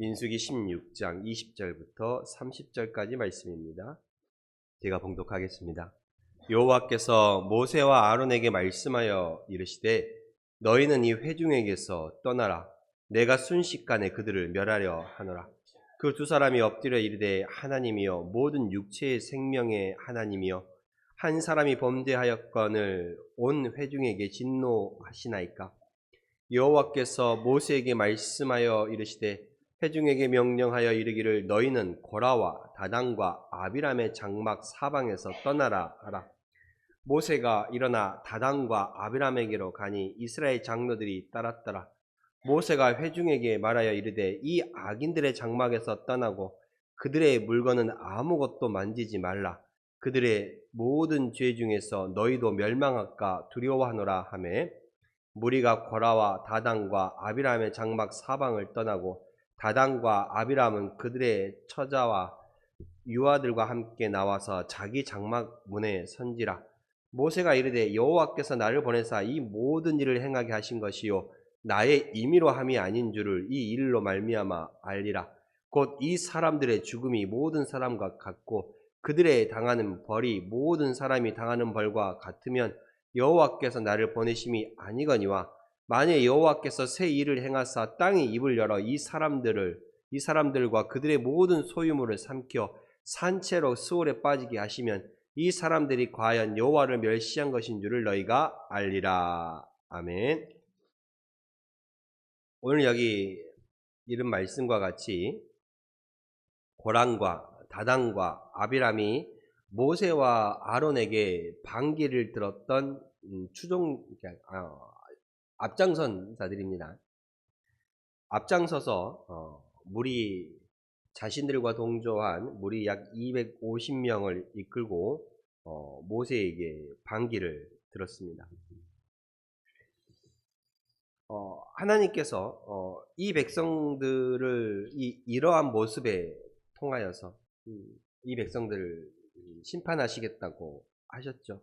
민수기 16장 20절부터 30절까지 말씀입니다. 제가 봉독하겠습니다. 여호와께서 모세와 아론에게 말씀하여 이르시되 너희는 이 회중에게서 떠나라. 내가 순식간에 그들을 멸하려 하노라. 그 두 사람이 엎드려 이르되 하나님이여 모든 육체의 생명의 하나님이여 한 사람이 범죄하였거늘 온 회중에게 진노하시나이까. 여호와께서 모세에게 말씀하여 이르시되 회중에게 명령하여 이르기를 너희는 고라와 다단과 아비람의 장막 사방에서 떠나라 하라. 모세가 일어나 다단과 아비람에게로 가니 이스라엘 장로들이 따랐더라. 모세가 회중에게 말하여 이르되 이 악인들의 장막에서 떠나고 그들의 물건은 아무것도 만지지 말라. 그들의 모든 죄 중에서 너희도 멸망할까 두려워하노라 하매 무리가 고라와 다단과 아비람의 장막 사방을 떠나고 다단과 아비람은 그들의 처자와 유아들과 함께 나와서 자기 장막 문에 선지라. 모세가 이르되 여호와께서 나를 보내사 이 모든 일을 행하게 하신 것이요 나의 임의로 함이 아닌 줄을 이 일로 말미암아 알리라. 곧 이 사람들의 죽음이 모든 사람과 같고 그들의 당하는 벌이 모든 사람이 당하는 벌과 같으면 여호와께서 나를 보내심이 아니거니와 만일 여호와께서 새 일을 행하사 땅의 입을 열어 이 사람들과 그들의 모든 소유물을 삼켜 산채로 수월에 빠지게 하시면 이 사람들이 과연 여호와를 멸시한 것인 줄을 너희가 알리라. 아멘. 오늘 여기 이런 말씀과 같이 고란과 다단과 아비람이 모세와 아론에게 반기를 들었던 앞장선 자들입니다. 앞장서서 무리 자신들과 동조한 무리 약 250명을 이끌고 모세에게 반기를 들었습니다. 하나님께서 이 백성들을 이러한 모습에 통하여서 이 백성들을 심판하시겠다고 하셨죠.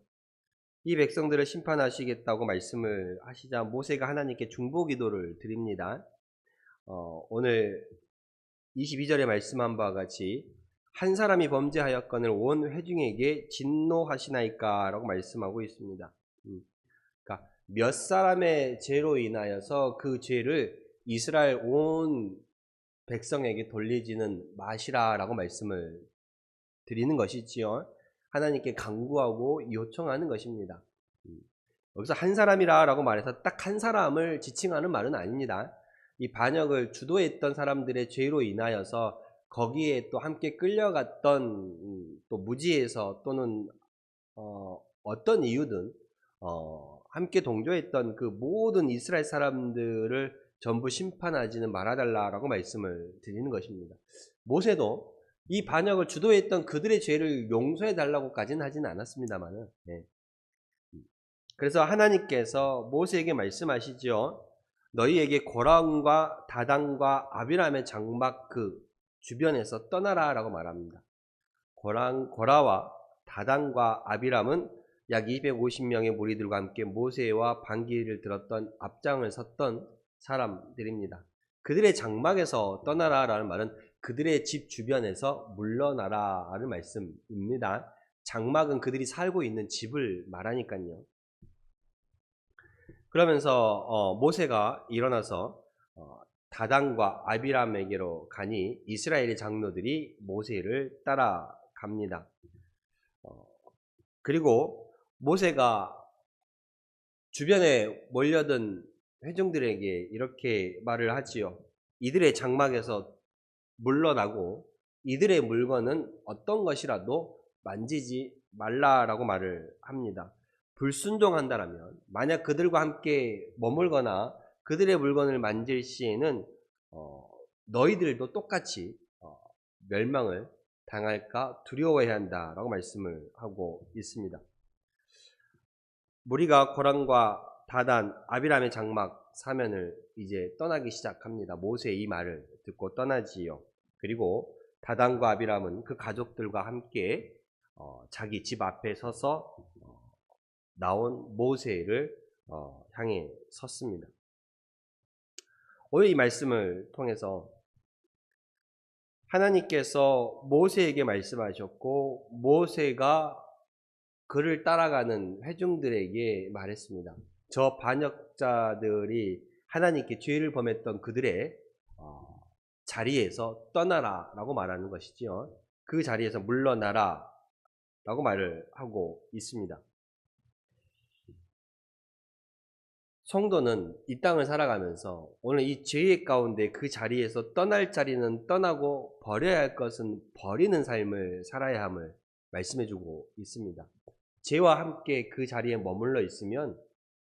이 백성들을 심판하시겠다고 말씀을 하시자 모세가 하나님께 중보기도를 드립니다. 오늘 22절에 말씀한 바와 같이 한 사람이 범죄하였거늘 온 회중에게 진노하시나이까 라고 말씀하고 있습니다. 그러니까 몇 사람의 죄로 인하여서 그 죄를 이스라엘 온 백성에게 돌리지는 마시라 라고 말씀을 드리는 것이지요. 하나님께 간구하고 요청하는 것입니다. 여기서 한 사람이라 라고 말해서 딱 한 사람을 지칭하는 말은 아닙니다. 이 반역을 주도했던 사람들의 죄로 인하여서 거기에 또 함께 끌려갔던 또 무지에서 또는 어떤 이유든 함께 동조했던 그 모든 이스라엘 사람들을 전부 심판하지는 말아달라라고 말씀을 드리는 것입니다. 모세도 이 반역을 주도했던 그들의 죄를 용서해달라고까지는 하지는 않았습니다만은, 네. 그래서 하나님께서 모세에게 말씀하시죠. 너희에게 고란과 다단과 아비람의 장막 그 주변에서 떠나라 라고 말합니다. 고라와 다단과 아비람은 약 250명의 무리들과 함께 모세와 반기를 들었던 앞장을 섰던 사람들입니다. 그들의 장막에서 떠나라 라는 말은 그들의 집 주변에서 물러나라 라는 말씀입니다. 장막은 그들이 살고 있는 집을 말하니까요. 그러면서 모세가 일어나서 다단과 아비람에게로 가니 이스라엘의 장로들이 모세를 따라갑니다. 그리고 모세가 주변에 몰려든 회중들에게 이렇게 말을 하지요. 이들의 장막에서 물러나고 이들의 물건은 어떤 것이라도 만지지 말라라고 말을 합니다. 불순종한다라면 만약 그들과 함께 머물거나 그들의 물건을 만질 시에는 너희들도 똑같이 멸망을 당할까 두려워해야 한다라고 말씀을 하고 있습니다. 무리가 고란과 다단, 아비람의 장막 사면을 이제 떠나기 시작합니다. 모세의 이 말을 듣고 떠나지요. 그리고 다단과 아비람은 그 가족들과 함께 자기 집 앞에 서서 나온 모세를 향해 섰습니다. 오늘 이 말씀을 통해서 하나님께서 모세에게 말씀하셨고 모세가 그를 따라가는 회중들에게 말했습니다. 저 반역자들이 하나님께 죄를 범했던 그들의 자리에서 떠나라 라고 말하는 것이지요. 그 자리에서 물러나라 라고 말을 하고 있습니다. 성도는 이 땅을 살아가면서 오늘 이 죄의 가운데 그 자리에서 떠날 자리는 떠나고 버려야 할 것은 버리는 삶을 살아야 함을 말씀해주고 있습니다. 죄와 함께 그 자리에 머물러 있으면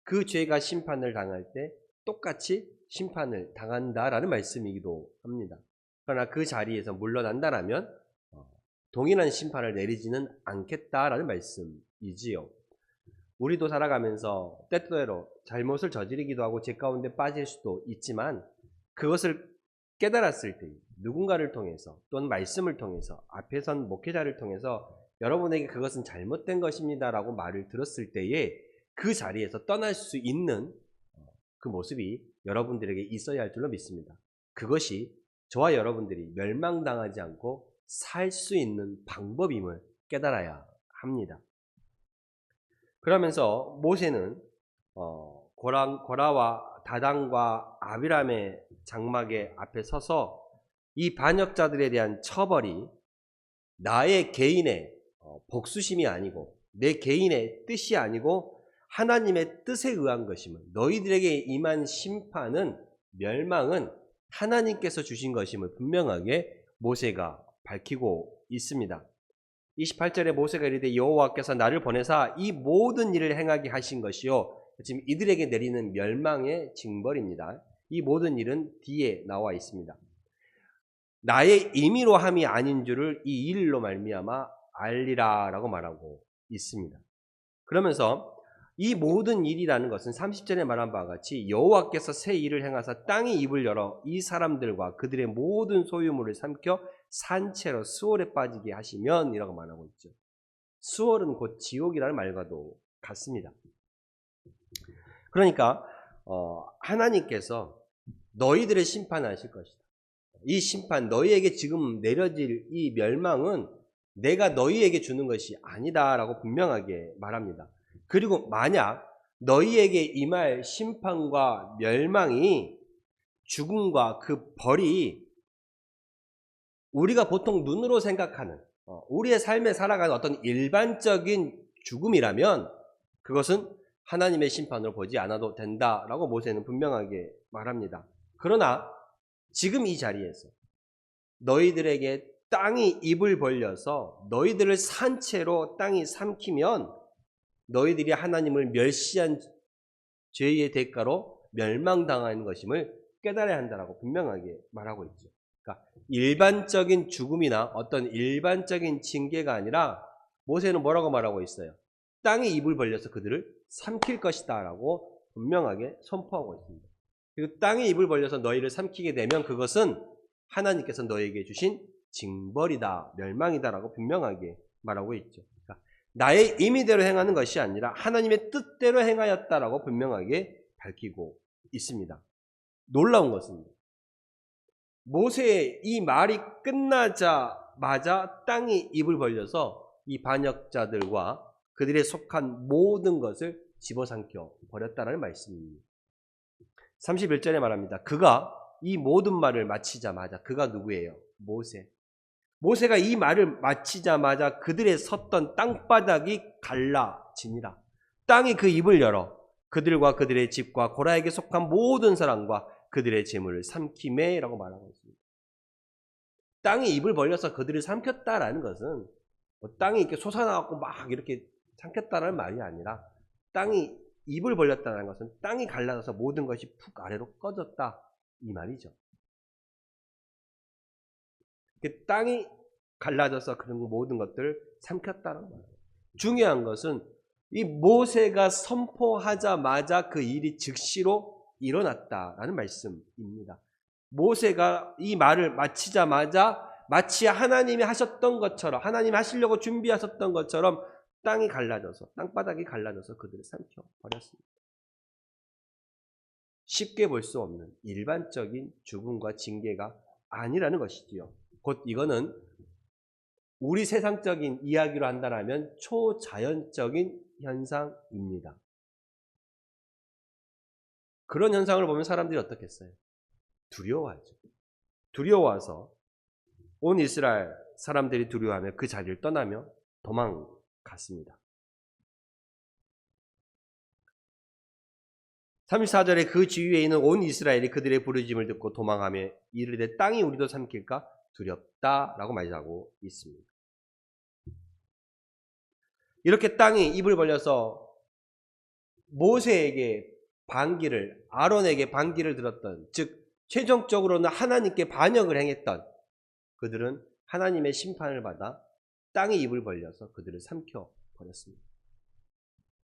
그 죄가 심판을 당할 때 똑같이 심판을 당한다라는 말씀이기도 합니다. 그러나 그 자리에서 물러난다라면 동일한 심판을 내리지는 않겠다라는 말씀이지요. 우리도 살아가면서 때때로 잘못을 저지르기도 하고 죄 가운데 빠질 수도 있지만 그것을 깨달았을 때 누군가를 통해서 또는 말씀을 통해서 앞에 선 목회자를 통해서 여러분에게 그것은 잘못된 것입니다 라고 말을 들었을 때에 그 자리에서 떠날 수 있는 그 모습이 여러분들에게 있어야 할 줄로 믿습니다. 그것이 저와 여러분들이 멸망당하지 않고 살 수 있는 방법임을 깨달아야 합니다. 그러면서 모세는 고라와 다단과 아비람의 장막의 앞에 서서 이 반역자들에 대한 처벌이 나의 개인의 복수심이 아니고 내 개인의 뜻이 아니고 하나님의 뜻에 의한 것임을, 너희들에게 임한 심판은, 멸망은 하나님께서 주신 것임을 분명하게 모세가 밝히고 있습니다. 28절에 모세가 이르되 여호와께서 나를 보내사 이 모든 일을 행하게 하신 것이요. 지금 이들에게 내리는 멸망의 징벌입니다. 이 모든 일은 뒤에 나와 있습니다. 나의 임의로 함이 아닌 줄을 이 일로 말미암아 알리라 라고 말하고 있습니다. 그러면서 이 모든 일이라는 것은 30절에 말한 바와 같이 여호와께서 새 일을 행하사 땅의 입을 열어 이 사람들과 그들의 모든 소유물을 삼켜 산채로 수월에 빠지게 하시면 이라고 말하고 있죠. 수월은 곧 지옥이라는 말과도 같습니다. 그러니까 하나님께서 너희들을 심판하실 것이다. 이 심판, 너희에게 지금 내려질 이 멸망은 내가 너희에게 주는 것이 아니다 라고 분명하게 말합니다. 그리고 만약 너희에게 임할 심판과 멸망이 죽음과 그 벌이 우리가 보통 눈으로 생각하는 우리의 삶에 살아가는 어떤 일반적인 죽음이라면 그것은 하나님의 심판으로 보지 않아도 된다라고 모세는 분명하게 말합니다. 그러나 지금 이 자리에서 너희들에게 땅이 입을 벌려서 너희들을 산채로 땅이 삼키면 너희들이 하나님을 멸시한 죄의 대가로 멸망당하는 것임을 깨달아야 한다라고 분명하게 말하고 있죠. 그러니까 일반적인 죽음이나 어떤 일반적인 징계가 아니라 모세는 뭐라고 말하고 있어요? 땅이 입을 벌려서 그들을 삼킬 것이다 라고 분명하게 선포하고 있습니다. 그리고 땅이 입을 벌려서 너희를 삼키게 되면 그것은 하나님께서 너희에게 주신 징벌이다, 멸망이다 라고 분명하게 말하고 있죠. 그러니까 나의 임의대로 행하는 것이 아니라 하나님의 뜻대로 행하였다라고 분명하게 밝히고 있습니다. 놀라운 것은 모세의 이 말이 끝나자마자 땅이 입을 벌려서 이 반역자들과 그들의 속한 모든 것을 집어삼켜 버렸다는 말씀입니다. 31절에 말합니다. 그가 이 모든 말을 마치자마자, 그가 누구예요? 모세. 모세가 이 말을 마치자마자 그들의 섰던 땅바닥이 갈라지니라. 땅이 그 입을 열어 그들과 그들의 집과 고라에게 속한 모든 사람과 그들의 재물을 삼키매라고 말하고 있습니다. 땅이 입을 벌려서 그들을 삼켰다라는 것은 땅이 이렇게 솟아나갖고 막 이렇게 삼켰다는 말이 아니라 땅이 입을 벌렸다는 것은 땅이 갈라져서 모든 것이 푹 아래로 꺼졌다 이 말이죠. 땅이 갈라져서 그런 모든 것들을 삼켰다는 말이에요. 중요한 것은 이 모세가 선포하자마자 그 일이 즉시로 일어났다라는 말씀입니다. 모세가 이 말을 마치자마자 마치 하나님이 하셨던 것처럼, 하나님이 하시려고 준비하셨던 것처럼 땅이 갈라져서, 땅바닥이 갈라져서 그들을 삼켜버렸습니다. 쉽게 볼 수 없는 일반적인 죽음과 징계가 아니라는 것이지요. 곧 이거는 우리 세상적인 이야기로 한다면 초자연적인 현상입니다. 그런 현상을 보면 사람들이 어떻겠어요? 두려워하죠. 두려워서 온 이스라엘 사람들이 두려워하며 그 자리를 떠나며 도망갔습니다. 34절에 그 주위에 있는 온 이스라엘이 그들의 부르짖음을 듣고 도망하며 이르되 땅이 우리도 삼킬까 두렵다라고 말하고 있습니다. 이렇게 땅이 입을 벌려서 모세에게 반기를, 아론에게 반기를 들었던, 즉 최종적으로는 하나님께 반역을 행했던 그들은 하나님의 심판을 받아 땅이 입을 벌려서 그들을 삼켜버렸습니다.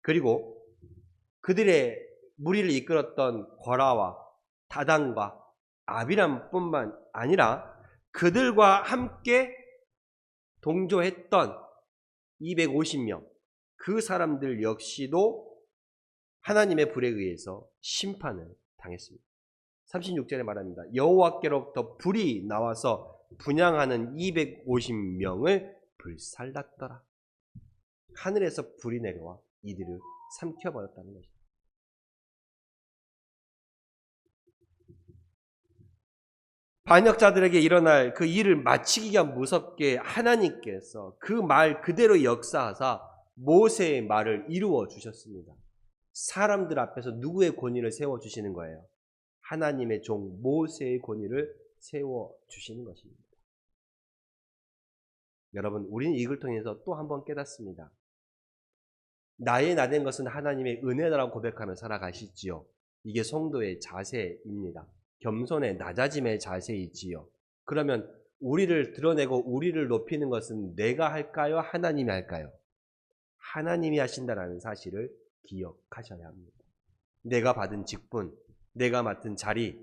그리고 그들의 무리를 이끌었던 고라와 다단과 아비람뿐만 아니라 그들과 함께 동조했던 250명 그 사람들 역시도 하나님의 불에 의해서 심판을 당했습니다. 36절에 말합니다. 여호와께로부터 불이 나와서 분향하는 250명을 불살랐더라. 하늘에서 불이 내려와 이들을 삼켜버렸다는 것입니다. 반역자들에게 일어날 그 일을 마치기가 무섭게 하나님께서 그 말 그대로 역사하사 모세의 말을 이루어 주셨습니다. 사람들 앞에서 누구의 권위를 세워주시는 거예요? 하나님의 종 모세의 권위를 세워주시는 것입니다. 여러분, 우리는 이걸 통해서 또 한 번 깨닫습니다. 나의 나된 것은 하나님의 은혜라고 고백하며 살아가시지요. 이게 성도의 자세입니다. 겸손의 낮아짐의 자세이지요. 그러면 우리를 드러내고 우리를 높이는 것은 내가 할까요? 하나님이 할까요? 하나님이 하신다는 사실을 기억하셔야 합니다. 내가 받은 직분, 내가 맡은 자리,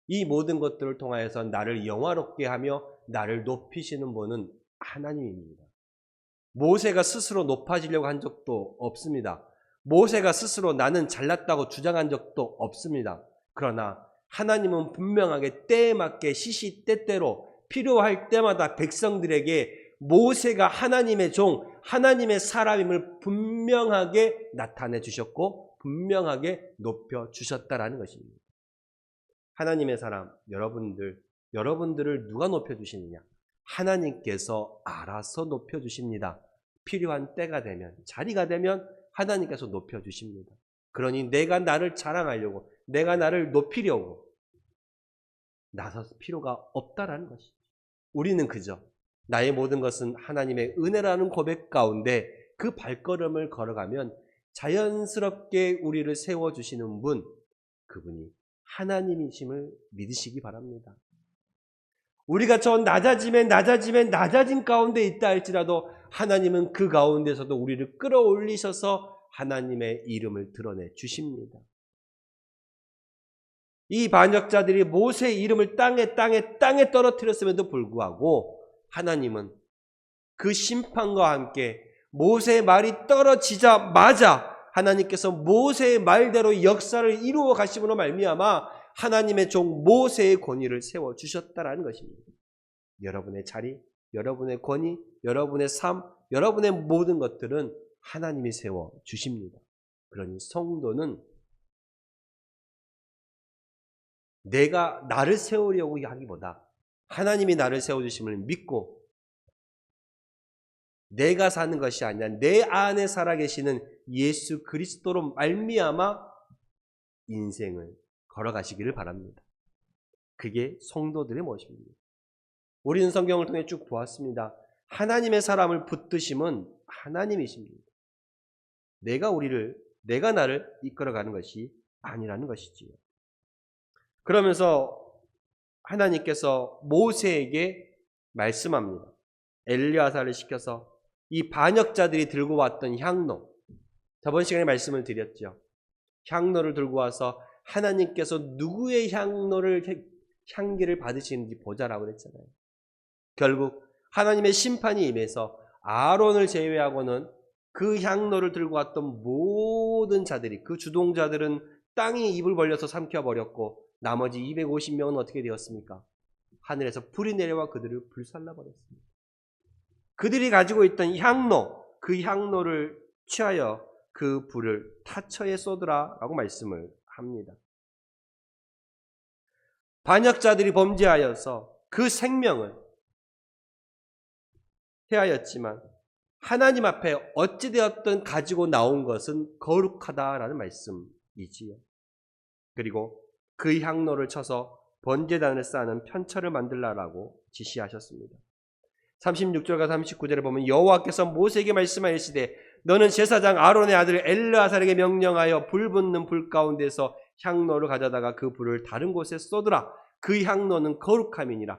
이 모든 것들을 통하여서 나를 영화롭게 하며 나를 높이시는 분은 하나님입니다. 모세가 스스로 높아지려고 한 적도 없습니다. 모세가 스스로 나는 잘났다고 주장한 적도 없습니다. 그러나 하나님은 분명하게 때에 맞게 시시때때로 필요할 때마다 백성들에게 모세가 하나님의 종, 하나님의 사람임을 분명하게 나타내 주셨고 분명하게 높여 주셨다라는 것입니다. 하나님의 사람, 여러분들을 누가 높여 주시느냐? 하나님께서 알아서 높여 주십니다. 필요한 때가 되면, 자리가 되면 하나님께서 높여 주십니다. 그러니 내가 나를 자랑하려고, 내가 나를 높이려고 나설 필요가 없다라는 것이죠. 우리는 그저 나의 모든 것은 하나님의 은혜라는 고백 가운데 그 발걸음을 걸어가면 자연스럽게 우리를 세워주시는 분, 그분이 하나님이심을 믿으시기 바랍니다. 우리가 저 낮아짐 가운데 있다 할지라도 하나님은 그 가운데서도 우리를 끌어올리셔서 하나님의 이름을 드러내 주십니다. 이 반역자들이 모세의 이름을 땅에 떨어뜨렸음에도 불구하고 하나님은 그 심판과 함께 모세의 말이 떨어지자마자 하나님께서 모세의 말대로 역사를 이루어 가심으로 말미암아 하나님의 종 모세의 권위를 세워주셨다라는 것입니다. 여러분의 자리, 여러분의 권위, 여러분의 삶, 여러분의 모든 것들은 하나님이 세워주십니다. 그러니 성도는 내가 나를 세우려고 하기보다 하나님이 나를 세워주심을 믿고 내가 사는 것이 아니라 내 안에 살아계시는 예수 그리스도로 말미암아 인생을 걸어가시기를 바랍니다. 그게 성도들의 모습입니다. 우리는 성경을 통해 쭉 보았습니다. 하나님의 사람을 붙드심은 하나님이십니다. 내가 나를 이끌어가는 것이 아니라는 것이지요. 그러면서 하나님께서 모세에게 말씀합니다. 엘리야사를 시켜서 이 반역자들이 들고 왔던 향로, 저번 시간에 말씀을 드렸죠. 향로를 들고 와서 하나님께서 누구의 향기를 받으시는지 보자라고 그랬잖아요. 결국 하나님의 심판이 임해서 아론을 제외하고는 그 향로를 들고 왔던 모든 자들이, 그 주동자들은 땅이 입을 벌려서 삼켜버렸고 나머지 250명은 어떻게 되었습니까? 하늘에서 불이 내려와 그들을 불살라버렸습니다. 그들이 가지고 있던 향로, 그 향로를 취하여 그 불을 타처에 쏟으라 라고 말씀을 합니다. 반역자들이 범죄하여서 그 생명을 해하였지만 하나님 앞에 어찌되었든 가지고 나온 것은 거룩하다라는 말씀이지요. 그리고 그 향로를 쳐서 번제단을 쌓는 편처를 만들라라고 지시하셨습니다. 36절과 39절에 보면 여호와께서 모세에게 말씀하시되 너는 제사장 아론의 아들 엘르아살에게 명령하여 불 붙는 불 가운데서 향로를 가져다가 그 불을 다른 곳에 쏟으라. 그 향로는 거룩함이니라.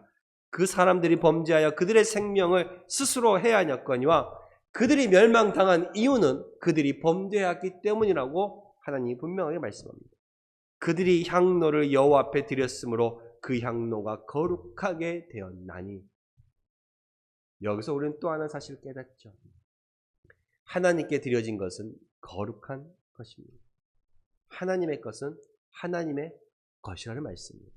그 사람들이 범죄하여 그들의 생명을 스스로 해하였거니와 그들이 멸망당한 이유는 그들이 범죄했기 때문이라고 하나님이 분명하게 말씀합니다. 그들이 향로를 여호와 앞에 드렸으므로 그 향로가 거룩하게 되었나니. 여기서 우리는 또 하나 사실을 깨닫죠. 하나님께 드려진 것은 거룩한 것입니다. 하나님의 것은 하나님의 것이라는 말씀입니다.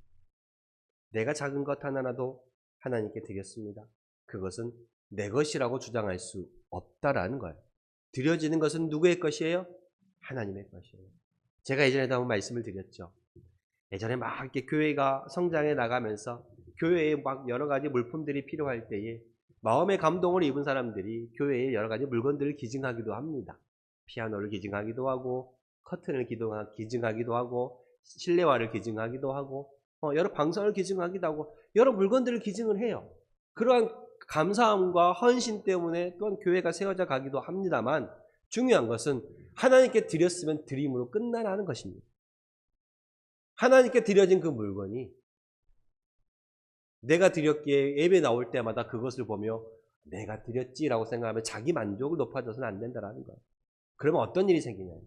내가 작은 것 하나라도 하나님께 드렸습니다. 그것은 내 것이라고 주장할 수 없다라는 거예요. 드려지는 것은 누구의 것이에요? 하나님의 것이에요. 제가 예전에도 한번 말씀을 드렸죠. 예전에 막 이렇게 교회가 성장해 나가면서 교회에 막 여러 가지 물품들이 필요할 때에 마음의 감동을 입은 사람들이 교회에 여러 가지 물건들을 기증하기도 합니다. 피아노를 기증하기도 하고 커튼을 기증하기도 하고 실내화를 기증하기도 하고 여러 방선을 기증하기도 하고 여러 물건들을 기증을 해요. 그러한 감사함과 헌신 때문에 또한 교회가 세워져 가기도 합니다만 중요한 것은 하나님께 드렸으면 드림으로 끝나라는 것입니다. 하나님께 드려진 그 물건이 내가 드렸기에 예배 나올 때마다 그것을 보며 내가 드렸지라고 생각하면 자기 만족을 높아져서는 안 된다는 거예요. 그러면 어떤 일이 생기냐면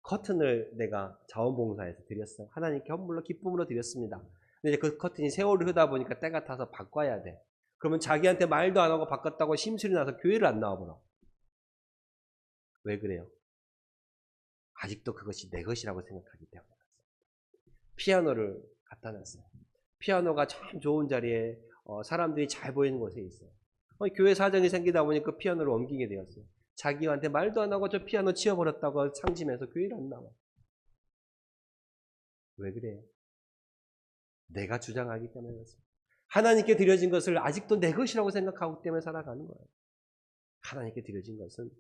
커튼을 내가 자원봉사에서 드렸어요. 하나님께 헌물로 기쁨으로 드렸습니다. 근데 이제 그 커튼이 세월을 흐다 보니까 때가 타서 바꿔야 돼. 그러면 자기한테 말도 안 하고 바꿨다고 심술이 나서 교회를 안 나와버려. 왜 그래요? 아직도 그것이 내 것이라고 생각하기 때문에. 피아노를 갖다 놨어요. 피아노가 참 좋은 자리에 사람들이 잘 보이는 곳에 있어요. 교회 사정이 생기다 보니까 그 피아노를 옮기게 되었어요. 자기한테 말도 안 하고 저 피아노 치워버렸다고 상심해서 교회를 안 나와. 왜 그래요? 내가 주장하기 때문에 그렇습니다. 하나님께 드려진 것을 아직도 내 것이라고 생각하기 때문에 살아가는 거예요. 하나님께 드려진 것은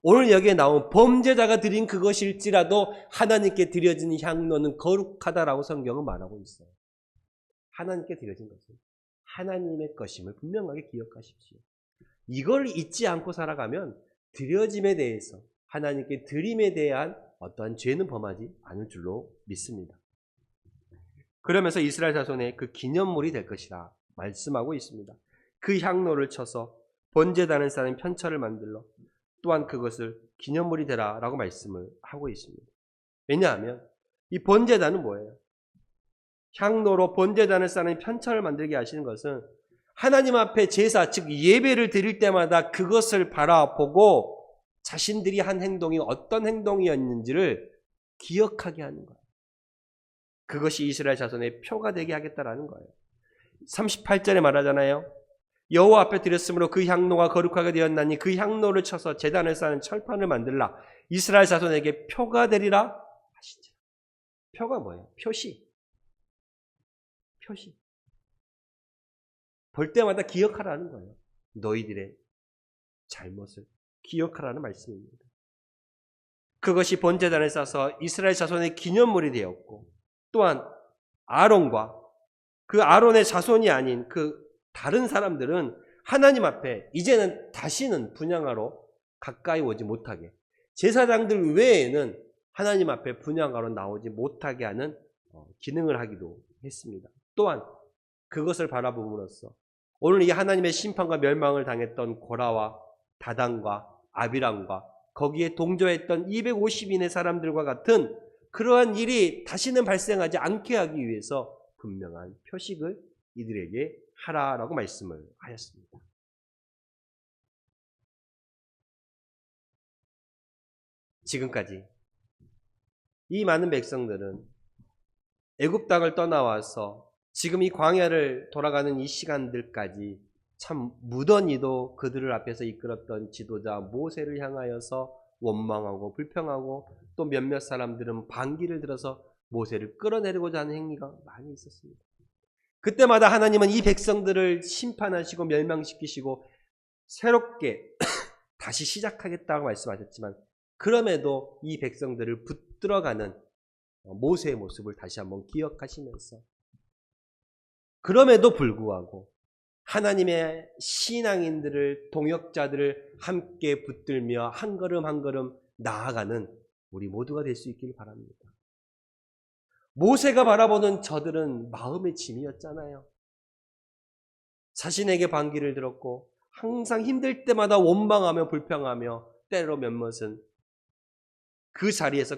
오늘 여기에 나온 범죄자가 드린 그것일지라도 하나님께 드려진 향로는 거룩하다라고 성경은 말하고 있어요. 하나님께 드려진 것은 하나님의 것임을 분명하게 기억하십시오. 이걸 잊지 않고 살아가면 드려짐에 대해서 하나님께 드림에 대한 어떠한 죄는 범하지 않을 줄로 믿습니다. 그러면서 이스라엘 자손의 그 기념물이 될 것이라 말씀하고 있습니다. 그 향로를 쳐서 번제단을 쌓는 편처를 만들러 또한 그것을 기념물이 되라 라고 말씀을 하고 있습니다. 왜냐하면 이 번제단은 뭐예요? 향로로 번제단을 쌓는 편처를 만들게 하시는 것은 하나님 앞에 제사, 즉 예배를 드릴 때마다 그것을 바라보고 자신들이 한 행동이 어떤 행동이었는지를 기억하게 하는 거예요. 그것이 이스라엘 자손의 표가 되게 하겠다라는 거예요. 38절에 말하잖아요. 여호와 앞에 드렸으므로 그 향로가 거룩하게 되었나니 그 향로를 쳐서 제단을 쌓는 철판을 만들라. 이스라엘 자손에게 표가 되리라 하시죠. 표가 뭐예요? 표시. 볼 때마다 기억하라는 거예요. 너희들의 잘못을 기억하라는 말씀입니다. 그것이 번제단을 쌓아서 이스라엘 자손의 기념물이 되었고 또한 아론과 그 아론의 자손이 아닌 그 다른 사람들은 하나님 앞에 이제는 다시는 분향하러 가까이 오지 못하게 제사장들 외에는 하나님 앞에 분향하러 나오지 못하게 하는 기능을 하기도 했습니다. 또한 그것을 바라봄으로써 오늘 이 하나님의 심판과 멸망을 당했던 고라와 다단과 아비람과 거기에 동조했던 250인의 사람들과 같은 그러한 일이 다시는 발생하지 않게 하기 위해서 분명한 표식을 이들에게 하라라고 말씀을 하였습니다. 지금까지 이 많은 백성들은 애굽 땅을 떠나와서 지금 이 광야를 돌아가는 이 시간들까지 참 무던히도 그들을 앞에서 이끌었던 지도자 모세를 향하여서 원망하고 불평하고 또 몇몇 사람들은 반기를 들어서 모세를 끌어내리고자 하는 행위가 많이 있었습니다. 그때마다 하나님은 이 백성들을 심판하시고 멸망시키시고 새롭게 다시 시작하겠다고 말씀하셨지만 그럼에도 이 백성들을 붙들어가는 모세의 모습을 다시 한번 기억하시면서 그럼에도 불구하고 하나님의 신앙인들을 동역자들을 함께 붙들며 한 걸음 한 걸음 나아가는 우리 모두가 될 수 있기를 바랍니다. 모세가 바라보는 저들은 마음의 짐이었잖아요. 자신에게 반기를 들었고 항상 힘들 때마다 원망하며 불평하며 때로 몇몇은 그 자리에서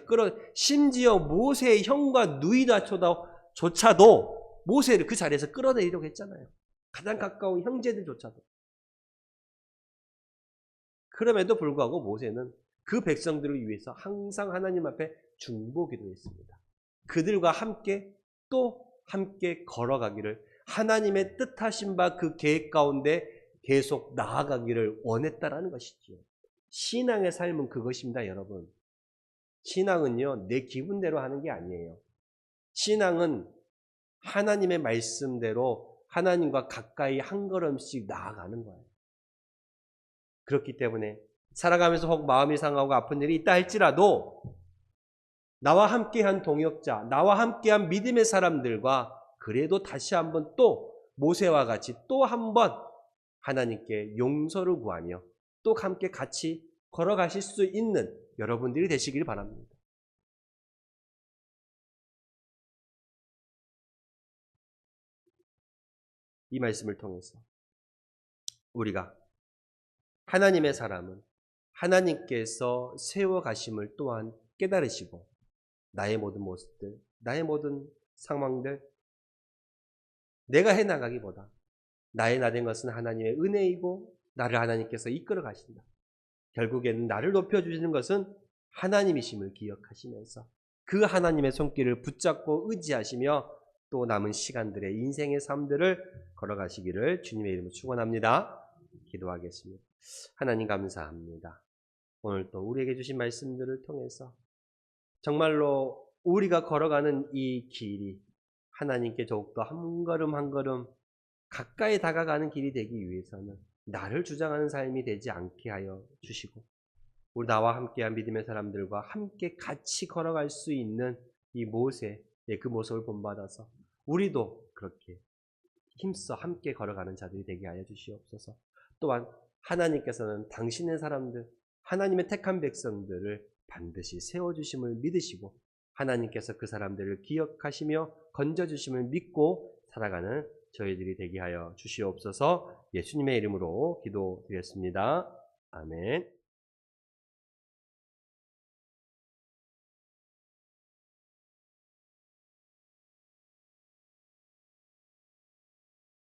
심지어 모세의 형과 누이다조차도 모세를 그 자리에서 끌어내리려고 했잖아요. 가장 가까운 형제들조차도. 그럼에도 불구하고 모세는 그 백성들을 위해서 항상 하나님 앞에 중보기도 했습니다. 그들과 함께 또 함께 걸어가기를 하나님의 뜻하신 바 그 계획 가운데 계속 나아가기를 원했다라는 것이지요. 신앙의 삶은 그것입니다, 여러분. 신앙은요, 내 기분대로 하는 게 아니에요. 신앙은 하나님의 말씀대로 하나님과 가까이 한 걸음씩 나아가는 거예요. 그렇기 때문에 살아가면서 혹 마음이 상하고 아픈 일이 있다 할지라도 나와 함께한 동역자, 나와 함께한 믿음의 사람들과 그래도 다시 한번 또 모세와 같이 또 한번 하나님께 용서를 구하며 또 함께 같이 걸어가실 수 있는 여러분들이 되시길 바랍니다. 이 말씀을 통해서 우리가 하나님의 사람은 하나님께서 세워가심을 또한 깨달으시고 나의 모든 모습들, 나의 모든 상황들 내가 해나가기보다 나의 나 된 것은 하나님의 은혜이고 나를 하나님께서 이끌어 가신다. 결국에는 나를 높여주시는 것은 하나님이심을 기억하시면서 그 하나님의 손길을 붙잡고 의지하시며 또 남은 시간들의 인생의 삶들을 걸어가시기를 주님의 이름으로 축원합니다. 기도하겠습니다. 하나님 감사합니다. 오늘 또 우리에게 주신 말씀들을 통해서 정말로 우리가 걸어가는 이 길이 하나님께 더욱더 한 걸음 한 걸음 가까이 다가가는 길이 되기 위해서는 나를 주장하는 삶이 되지 않게 하여 주시고 우리 나와 함께한 믿음의 사람들과 함께 같이 걸어갈 수 있는 이 모세의 그 모습을 본받아서 우리도 그렇게 힘써 함께 걸어가는 자들이 되게 하여 주시옵소서. 또한 하나님께서는 당신의 사람들, 하나님의 택한 백성들을 반드시 세워주심을 믿으시고 하나님께서 그 사람들을 기억하시며 건져주심을 믿고 살아가는 저희들이 되게 하여 주시옵소서. 예수님의 이름으로 기도드렸습니다. 아멘.